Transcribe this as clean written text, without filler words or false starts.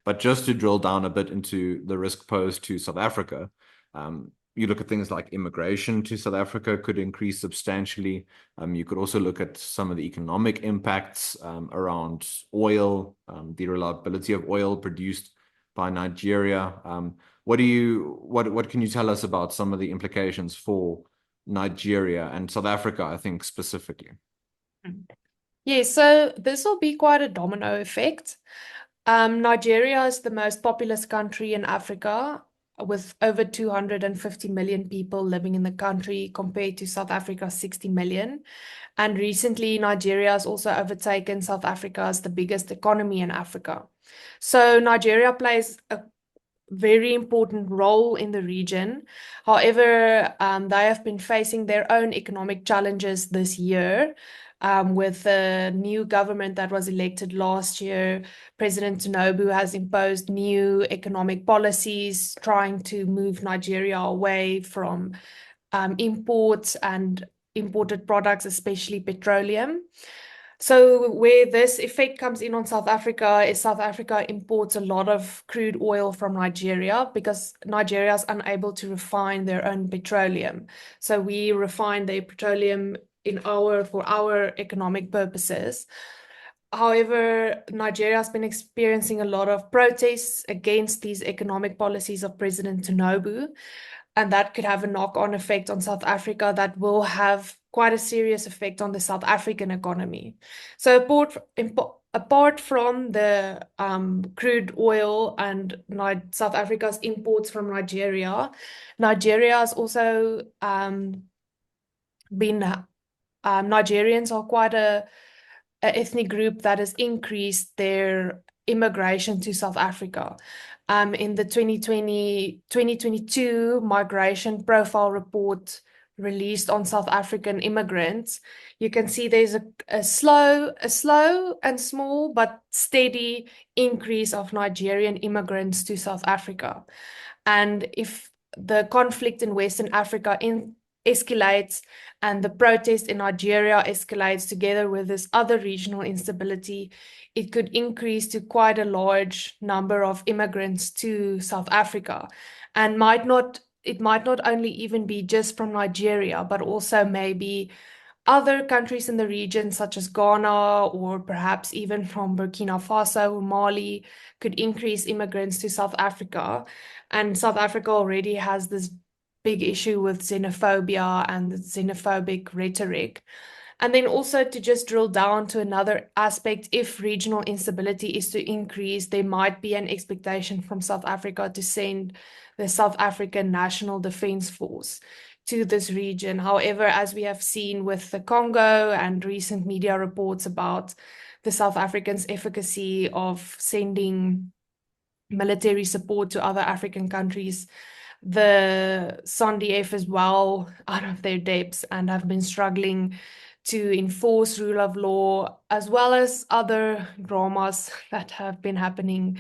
But just to drill down a bit into the risk posed to South Africa, you look at things like immigration to South Africa could increase substantially. You could also look at some of the economic impacts around oil, the reliability of oil produced by Nigeria. What can you tell us about some of the implications for Nigeria and South Africa, I think specifically? Yeah, so this will be quite a domino effect. Nigeria is the most populous country in Africa, with over 250 million people living in the country compared to South Africa's 60 million. And recently, Nigeria has also overtaken South Africa as the biggest economy in Africa. So Nigeria plays a very important role in the region. However, they have been facing their own economic challenges this year. With the new government that was elected last year, President Tinubu has imposed new economic policies trying to move Nigeria away from imports and imported products, especially petroleum. So where this effect comes in on South Africa is South Africa imports a lot of crude oil from Nigeria because Nigeria is unable to refine their own petroleum. So we refine their petroleum for our economic purposes. However, Nigeria has been experiencing a lot of protests against these economic policies of President Tinubu, and that could have a knock-on effect on South Africa that will have quite a serious effect on the South African economy. So apart from the crude oil and South Africa's imports from Nigeria, Nigeria has also Nigerians are quite a ethnic group that has increased their immigration to South Africa. In the 2022 migration profile report released on South African immigrants, you can see there's a slow and small but steady increase of Nigerian immigrants to South Africa. And if the conflict in Western Africa escalates and the protest in Nigeria escalates together with this other regional instability, it could increase to quite a large number of immigrants to South Africa. And it might not only even be just from Nigeria, but also maybe other countries in the region, such as Ghana or perhaps even from Burkina Faso or Mali, could increase immigrants to South Africa. And South Africa already has this big issue with xenophobia and the xenophobic rhetoric. And then also to just drill down to another aspect, if regional instability is to increase, there might be an expectation from South Africa to send the South African National Defence Force to this region. However, as we have seen with the Congo and recent media reports about the South Africans' efficacy of sending military support to other African countries, the SANDF is well out of their depths and have been struggling to enforce rule of law, as well as other dramas that have been happening.